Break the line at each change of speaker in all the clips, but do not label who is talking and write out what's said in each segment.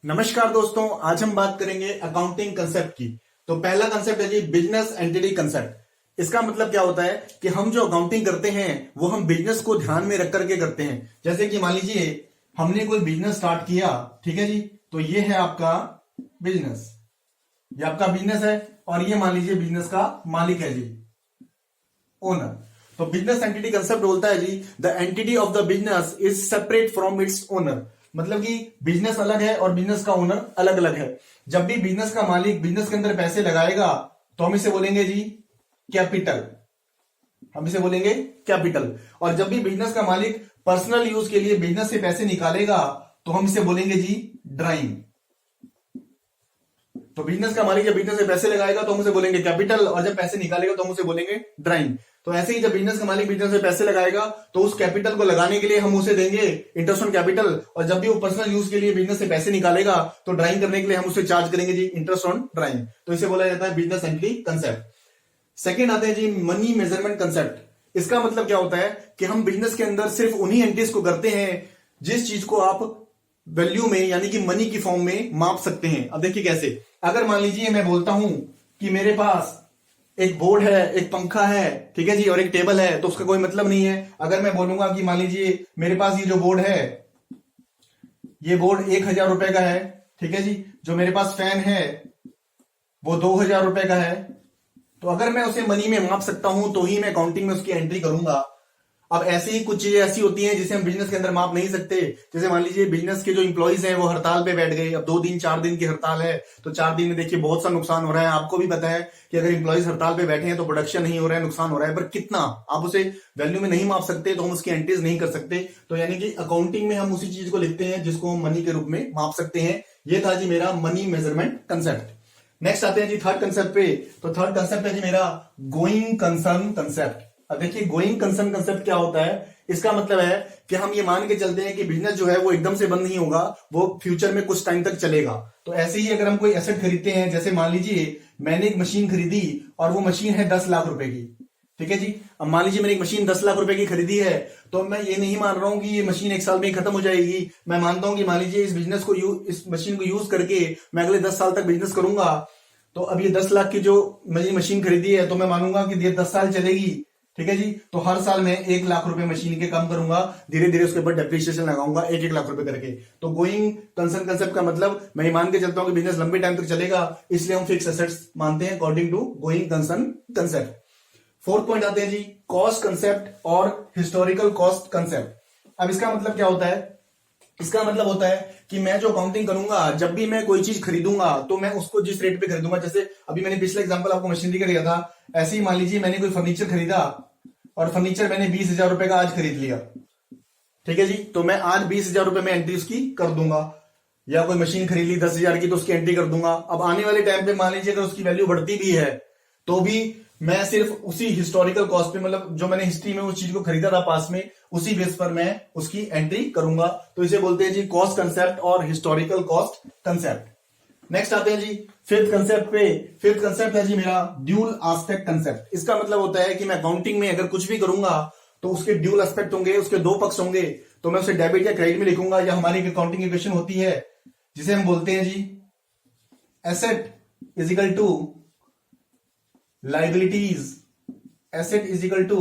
नमस्कार दोस्तों, आज हम बात करेंगे अकाउंटिंग कंसेप्ट की। तो पहला कंसेप्ट है जी बिजनेस एंटिटी कंसेप्ट। इसका मतलब क्या होता है कि हम जो अकाउंटिंग करते हैं वो हम बिजनेस को ध्यान में रख करके करते हैं। जैसे कि मान लीजिए हमने कोई बिजनेस स्टार्ट किया, ठीक है जी, तो ये है आपका बिजनेस, ये आपका बिजनेस है और ये मान लीजिए बिजनेस का मालिक है जी, ओनर। तो बिजनेस एंटिटी कंसेप्ट बोलता है जी the entity of the business is separate from its owner. मतलब कि बिजनेस अलग है और बिजनेस का ओनर अलग अलग है। जब भी बिजनेस का मालिक बिजनेस के अंदर पैसे लगाएगा तो हम इसे बोलेंगे जी कैपिटल, हम इसे बोलेंगे कैपिटल। और जब भी बिजनेस का मालिक पर्सनल यूज के लिए बिजनेस से पैसे निकालेगा तो हम इसे बोलेंगे जी ड्राइंग। तो बिजनेस का मालिक जब बिजनेस से पैसे लगाएगा तो हम उसे बोलेंगे कैपिटल, और जब पैसे निकालेगा तो हम उसे बोलेंगे ड्राइंग। तो ऐसे ही जब बिजनेस का मालिक बिजनेस से पैसे लगाएगा तो उस कैपिटल को लगाने के लिए हम उसे देंगे इंटरेस्ट ऑन कैपिटल, और जब भी वो पर्सनल यूज के लिए बिजनेस से पैसे निकालेगा तो ड्राइंग करने के लिए हम उसे चार्ज करेंगे जी इंटरेस्ट ऑन ड्राइंग। तो इसे बोला जाता है बिजनेस एंटिटी कंसेप्ट। सेकेंड आते हैं जी मनी मेजरमेंट कंसेप्ट। इसका मतलब क्या होता है कि हम बिजनेस के अंदर सिर्फ उन्हीं एंट्रीज को करते हैं जिस चीज को आप वैल्यू में यानी कि मनी की फॉर्म में माप सकते हैं। अब देखिए कैसे, अगर मान लीजिए मैं बोलता हूं कि मेरे पास एक बोर्ड है, एक पंखा है, ठीक है जी, और एक टेबल है, तो उसका कोई मतलब नहीं है। अगर मैं बोलूंगा कि मान लीजिए मेरे पास ये जो बोर्ड है, ये बोर्ड 1,000 रुपए का है, ठीक है जी, जो मेरे पास फैन है वो 2,000 रुपए का है, तो अगर मैं उसे मनी में माप सकता हूं तो ही मैं अकाउंटिंग में उसकी एंट्री करूंगा। अब ऐसे ही कुछ चीजें ऐसी होती हैं जिसे हम बिजनेस के अंदर माप नहीं सकते। जैसे मान लीजिए बिजनेस के जो इंप्लॉइज हैं वो हड़ताल पे बैठ गए, अब 2 दिन 4 दिन की हड़ताल है, तो 4 दिन में देखिए बहुत सा नुकसान हो रहा है। आपको भी पता है कि अगर इंप्लॉइज हड़ताल पे बैठे हैं तो प्रोडक्शन नहीं हो रहा है, नुकसान हो रहा है, पर कितना आप उसे वैल्यू में नहीं माप सकते तो हम उसकी एंट्रीज नहीं कर सकते। तो यानी कि अकाउंटिंग में हम उसी चीज को लिखते हैं जिसको हम मनी के रूप में माप सकते हैं। ये था जी मेरा मनी मेजरमेंट कंसेप्ट। नेक्स्ट आते हैं जी थर्ड कंसेप्ट पे। तो थर्ड कंसेप्ट है जी मेरा गोइंग कंसर्न कंसेप्ट। अब देखिए गोइंग कंसर्न कंसेप्ट क्या होता है। इसका मतलब है कि हम ये मान के चलते हैं कि बिजनेस जो है वो एकदम से बंद नहीं होगा, वो फ्यूचर में कुछ टाइम तक चलेगा। तो ऐसे ही अगर हम कोई एसेट खरीदते हैं, जैसे मान लीजिए मैंने एक मशीन खरीदी और वो मशीन है 10 लाख रुपए की, ठीक है जी। अब मान लीजिए मैंने एक मशीन 10 लाख रुपए की खरीदी है, तो मैं ये नहीं मान रहा हूं कि ये मशीन 1 साल में ही खत्म हो जाएगी। मैं मानता हूं कि मान लीजिए इस मशीन को यूज करके मैं अगले 10 साल तक बिजनेस करूंगा। तो अब ये 10 लाख की जो मैंने मशीन खरीदी है तो मैं मानूंगा कि ये 10 साल चलेगी, ठीक है जी। तो हर साल मैं 1 लाख रुपए मशीन के कम करूंगा, धीरे धीरे उसके ऊपर डेप्रिसिएशन लगाऊंगा 1-1 लाख रुपए करके। तो गोइंग कंसर्न कंसेप्ट का मतलब मैं मान के चलता हूं कि बिजनेस लंबे टाइम तक चलेगा, इसलिए हम फिक्स एसेट्स मानते हैं according to going concern concept. Fourth point आते हैं जी कॉस्ट कंसेप्ट और हिस्टोरिकल कॉस्ट कंसेप्ट। अब इसका मतलब क्या होता है। इसका मतलब होता है कि मैं जो अकाउंटिंग करूंगा, जब भी मैं कोई चीज खरीदूंगा तो मैं उसको जिस रेट पे खरीदूंगा, जैसे अभी मैंने पिछले एग्जांपल आपको मशीनरी का दिया था, ऐसे ही मान लीजिए मैंने कोई फर्नीचर खरीदा और फर्नीचर मैंने 20,000 रुपए का आज खरीद लिया, ठीक है जी, तो मैं आज 20,000 रुपए में एंट्री उसकी कर दूंगा। या कोई मशीन खरीद ली 10,000 की तो उसकी एंट्री कर दूंगा। अब आने वाले टाइम पे मान लीजिए अगर उसकी वैल्यू बढ़ती भी है तो भी मैं सिर्फ उसी हिस्टोरिकल कॉस्ट पे, मतलब जो मैंने हिस्ट्री में उस चीज को खरीदा था पास में, उसी बेस पर मैं उसकी एंट्री करूंगा। तो इसे बोलते हैं जी कॉस्ट कंसेप्ट और हिस्टोरिकल कॉस्ट कंसेप्ट। नेक्स्ट आते हैं जी फिफ्थ कंसेप्ट पे। फिफ्थ कंसेप्ट है जी मेरा ड्यूल एस्पेक्ट कंसेप्ट। इसका मतलब होता है कि मैं अकाउंटिंग में अगर कुछ भी करूंगा तो उसके ड्यूल एस्पेक्ट होंगे, उसके 2 पक्ष होंगे। तो मैं उसे डेबिट या क्रेडिट में लिखूंगा, या हमारी अकाउंटिंग इक्वेशन होती है जिसे हम बोलते हैं जी asset is equal to liabilities, asset is equal to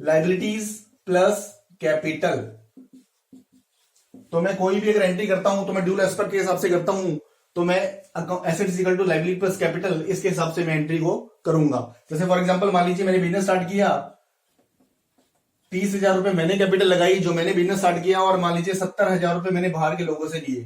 liabilities plus capital. तो मैं कोई भी अगर एंट्री करता हूं तो मैं ड्यूल एस्पेक्ट के हिसाब से करता हूं, तो मैं asset is equal to liability plus capital इसके हिसाब से मैं एंट्री को करूंगा। जैसे फॉर एग्जांपल मान लीजिए मैंने बिजनेस स्टार्ट किया, 30,000 रुपए मैंने कैपिटल लगाई जो मैंने बिजनेस स्टार्ट किया, और मान लीजिए 70,000 रुपए मैंने बाहर के लोगों से लिए,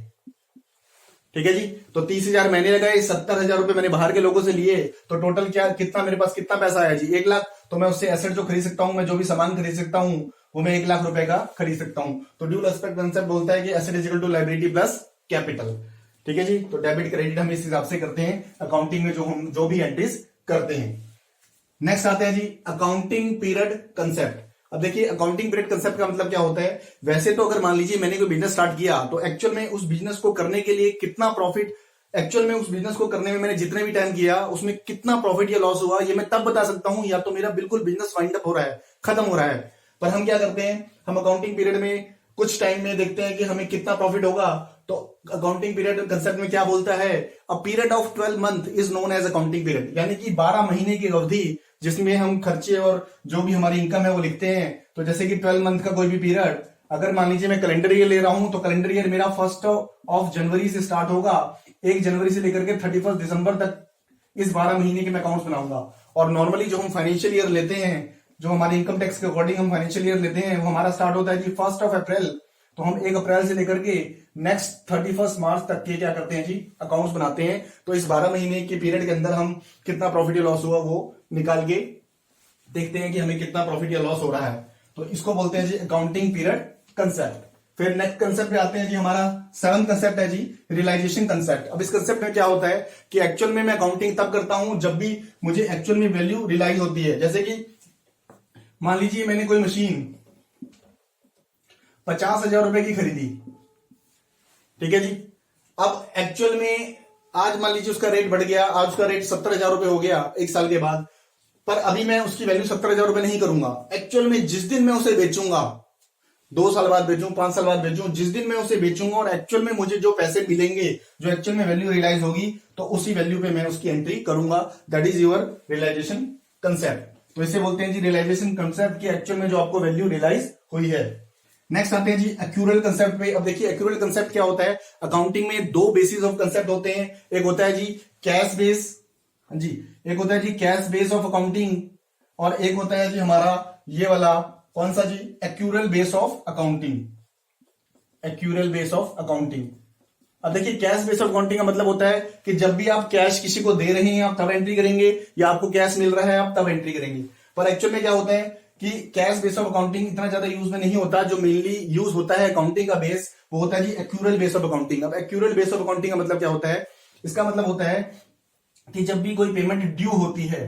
ठीक है जी। तो 30,000 मैंने लगाए, 70,000 रुपए मैंने बाहर के लोगों से लिए, तो टोटल क्या कितना मेरे पास कितना पैसा आया जी 1 लाख। तो मैं उससे एसेट जो खरीद सकता हूं, मैं जो भी सामान खरीद सकता हूं वो मैं 1 लाख रुपए का खरीद सकता हूं। तो ड्यूल एस्पेक्ट कंसेप्ट बोलता है कि asset is equal to liability plus capital, ठीक है जी। तो डेबिट क्रेडिट हम इस हिसाब से करते हैं अकाउंटिंग में जो भी एंट्रीज करते हैं। नेक्स्ट आते हैं जी अकाउंटिंग पीरियड कंसेप्ट। अब देखिए अकाउंटिंग पीरियड कंसेप्ट का मतलब क्या होता है। वैसे तो अगर मान लीजिए मैंने कोई बिजनेस स्टार्ट किया तो एक्चुअल में उस बिजनेस को करने के लिए कितना प्रॉफिट, एक्चुअल में उस बिजनेस को करने में मैंने जितने भी टाइम किया उसमें कितना प्रॉफिट या लॉस हुआ, ये मैं तब बता सकता हूं या तो मेरा बिल्कुल बिजनेस वाइंड अप हो रहा है, खत्म हो रहा है। पर हम क्या करते हैं, हम अकाउंटिंग पीरियड में कुछ टाइम में देखते हैं कि हमें कितना प्रॉफिट होगा, तो अकाउंटिंग पीरियड कंसेप्ट में क्या बोलता है, a period of 12 month is known as accounting period, यानी कि 12 महीने की अवधि जिसमें हम खर्चे और जो भी हमारी इनकम है वो लिखते हैं। तो जैसे कि 12 मंथ का कोई भी पीरियड, अगर मान लीजिए मैं कैलेंडर ईयर ले रहा हूं तो कैलेंडर ईयर मेरा 1 जनवरी से स्टार्ट होगा, 1 जनवरी से लेकर के 31 दिसंबर तक इस 12 महीने के मैं अकाउंट्स बनाऊंगा। और नॉर्मली जो हम फाइनेंशियल ईयर लेते हैं, जो हमारे इनकम टैक्स के अकॉर्डिंग हम फाइनेंशियल ईयर लेते हैं, वो हमारा स्टार्ट होता है जी 1 अप्रैल। तो हम 1 अप्रैल से लेकर के नेक्स्ट 31 मार्च तक के क्या करते हैं जी, अकाउंट्स बनाते हैं। तो इस 12 महीने के पीरियड के अंदर हम कितना प्रॉफिट या लॉस हुआ वो निकाल के देखते हैं कि हमें कितना प्रॉफिट या लॉस हो रहा है। तो इसको बोलते हैं जी अकाउंटिंग पीरियड कंसेप्ट। फिर नेक्स्ट कंसेप्ट पे आते हैं जी, हमारा 7th कंसेप्ट है जी रियलाइजेशन कंसेप्ट। अब इस कंसेप्ट में क्या होता है कि एक्चुअल में मैं अकाउंटिंग तब करता हूं जब भी मुझे एक्चुअल में वैल्यू रियलाइज होती है। जैसे कि मान लीजिए मैंने कोई मशीन 50,000 रुपए की खरीदी, ठीक है जी। अब एक्चुअल में आज मान लीजिए उसका रेट बढ़ गया, आज उसका रेट 70,000 रुपए हो गया 1 साल के बाद, पर अभी मैं उसकी वैल्यू 70,000 रुपए नहीं करूंगा। एक्चुअल में जिस दिन मैं उसे बेचूंगा, 2 साल बाद बेचूं, 5 साल बाद बेचूं, जिस दिन मैं उसे बेचूंगा और एक्चुअल में मुझे जो पैसे मिलेंगे, जो एक्चुअल में वैल्यू रियलाइज होगी, तो उसी वैल्यू पे मैं उसकी एंट्री करूंगा। That is your realization concept. तो इसे बोलते हैं जी रियलाइजेशन कंसेप्ट की एक्चुअल में जो आपको वैल्यू रियलाइज हुई है। नेक्स्ट आते हैं जी एक्यूरल कंसेप्ट पे। अब देखिए एक्यूरल कंसेप्ट क्या होता है, अकाउंटिंग में 2 बेसिस ऑफ कंसेप्ट होते हैं। एक होता है जी कैश बेस, हाँ जी, एक होता है जी कैश बेस ऑफ अकाउंटिंग, और एक होता है जी हमारा ये वाला कौन सा जी, accrual base of accounting, accrual base of accounting. अब देखिए कैश बेस ऑफ अकाउंटिंग का मतलब होता है कि जब भी आप कैश किसी को दे रहे हैं आप तब एंट्री करेंगे, या आपको कैश मिल रहा है आप तब एंट्री करेंगे। पर एक्चुअल में क्या होता है कि कैश बेस ऑफ अकाउंटिंग इतना ज्यादा यूज में नहीं होता। जो मेनली यूज होता है अकाउंटिंग का बेस, वो होता है जी एक्यूरल बेस ऑफ अकाउंटिंग। अब एक्यूरल बेस ऑफ अकाउंटिंग का मतलब क्या होता है, इसका मतलब होता है कि जब भी कोई पेमेंट ड्यू होती है,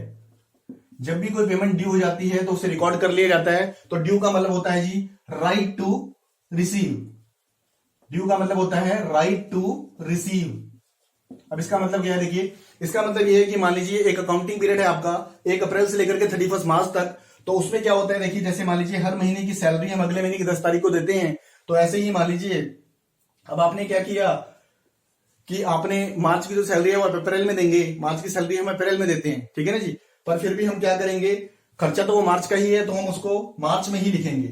जब भी कोई पेमेंट ड्यू हो जाती है तो उसे रिकॉर्ड कर लिया जाता है। तो ड्यू का मतलब होता है जी राइट टू रिसीव, ड्यू का मतलब होता है राइट टू रिसीव। अब इसका मतलब क्या है, देखिए इसका मतलब ये है कि मान लीजिए एक अकाउंटिंग पीरियड है आपका 1 अप्रैल से लेकर के 31 मार्च तक। तो उसमें क्या होता है, देखिए जैसे मान लीजिए हर महीने की सैलरी हम अगले महीने की 10 तारीख को देते हैं। तो ऐसे ही मान लीजिए अब आपने क्या किया कि आपने मार्च की जो सैलरी है वो अप्रैल में देंगे, मार्च की सैलरी हम अप्रैल में देते हैं, ठीक है ना जी। पर फिर भी हम क्या करेंगे, खर्चा तो वो मार्च का ही है तो हम उसको मार्च में ही लिखेंगे,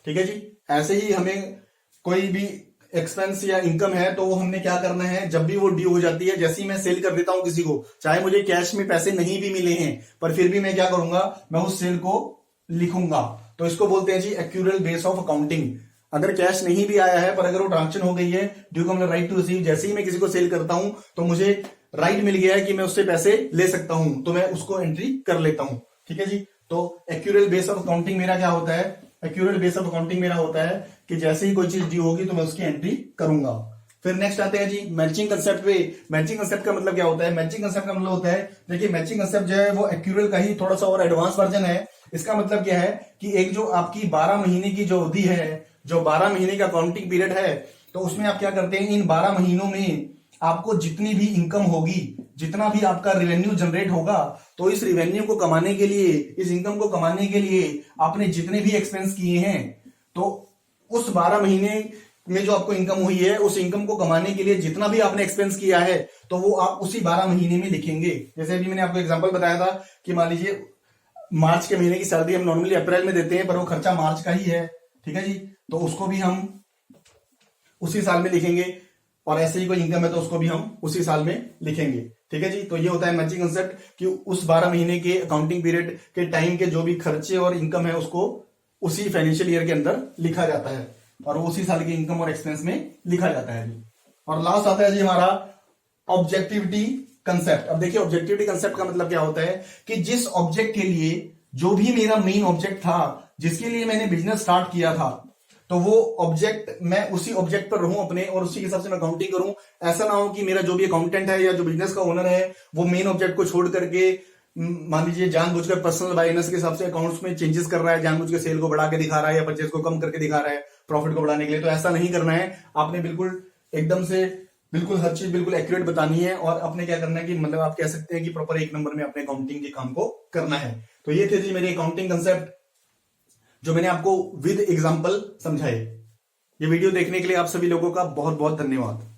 ठीक है जी। ऐसे ही हमें कोई भी एक्सपेंस या इनकम है तो वो हमने क्या करना है, जब भी वो ड्यू हो जाती है, जैसे ही मैं सेल कर देता हूं किसी को, चाहे मुझे कैश में पैसे नहीं भी मिले हैं, पर फिर भी मैं क्या करूंगा, मैं उस सेल को लिखूंगा। तो इसको बोलते हैं जी एक्यूरल बेस ऑफ अकाउंटिंग। अगर कैश नहीं भी आया है पर अगर वो ट्रांजेक्शन हो गई है, ड्यू का मतलब राइट टू रिसीव, जैसे ही मैं किसी को सेल करता हूं तो मुझे राइट मिल गया है कि मैं उससे पैसे ले सकता हूं, तो मैं उसको एंट्री कर लेता हूं, ठीक है जी। तो एक्यूरल बेस ऑफ अकाउंटिंग मेरा क्या होता है, एक्यूरल बेस ऑफ अकाउंटिंग मेरा होता है कि जैसे ही कोई चीज ड्यू होगी तो मैं उसकी एंट्री करूंगा। फिर नेक्स्ट आते हैं जी मैचिंग कंसेप्ट पे। मैचिंग कंसेप्ट का मतलब क्या होता है, मैचिंग कंसेप्ट का मतलब होता है, देखिए मैचिंग कंसेप्ट जो है वो एक्यूरल का ही थोड़ा सा और एडवांस वर्जन है। इसका मतलब क्या है कि एक जो आपकी 12 महीने की जो अवधि है, जो 12 महीने का अकाउंटिंग पीरियड है, तो उसमें आप क्या करते हैं, इन 12 महीनों में आपको जितनी भी इनकम होगी, जितना भी आपका रेवेन्यू जनरेट होगा, तो इस रेवेन्यू को कमाने के लिए, इस इनकम को कमाने के लिए आपने जितने भी एक्सपेंस किए हैं, तो उस 12 महीने में जो आपको इनकम हुई है, उस इनकम को कमाने के लिए जितना भी आपने एक्सपेंस किया है, तो वो आप उसी 12 महीने में लिखेंगे। जैसे अभी मैंने आपको एग्जांपल बताया था कि मान लीजिए मार्च के महीने की सैलरी हम नॉर्मली अप्रैल में देते हैं, पर वो खर्चा मार्च का ही है, ठीक है जी। तो उसको भी हम उसी साल में लिखेंगे, और ऐसे ही कोई इनकम है तो उसको भी हम उसी साल में लिखेंगे, ठीक है जी। तो ये होता है मैचिंग कंसेप्ट कि उस 12 महीने के अकाउंटिंग पीरियड के टाइम के जो भी खर्चे और इनकम है उसको उसी फाइनेंशियल ईयर के अंदर लिखा जाता है, और उसी साल की इनकम और एक्सपेंस में लिखा जाता है जी। और लास्ट आता है जी हमारा ऑब्जेक्टिविटी कंसेप्ट। अब देखिए ऑब्जेक्टिविटी कंसेप्ट का मतलब क्या होता है कि जिस ऑब्जेक्ट के लिए, जो भी मेरा मेन ऑब्जेक्ट था, जिसके लिए मैंने बिजनेस स्टार्ट किया था, तो वो ऑब्जेक्ट, मैं उसी ऑब्जेक्ट पर रहूं अपने, और उसी के हिसाब से मैं अकाउंटिंग करूं। ऐसा ना हो कि मेरा जो भी अकाउंटेंट है या जो बिजनेस का ओनर है वो मेन ऑब्जेक्ट को छोड़ करके मान लीजिए जानबूझकर पर्सनल बाइनेस के हिसाब से अकाउंट्स में चेंजेस कर रहा है, जानबूझ के सेल को बढ़ा के दिखा रहा है या परचेज को कम करके दिखा रहा है प्रॉफिट को बढ़ाने के लिए। तो ऐसा नहीं करना है, आपने बिल्कुल एकदम से बिल्कुल हर चीज बिल्कुल एक्यूरेट बतानी है, और अपने क्या करना है कि मतलब आप कह सकते हैं कि प्रॉपर 1 नंबर में अपने अकाउंटिंग के काम को करना है। तो ये थे जी मेरे अकाउंटिंग कंसेप्ट जो मैंने आपको विद एग्जांपल समझाए। ये वीडियो देखने के लिए आप सभी लोगों का बहुत बहुत धन्यवाद।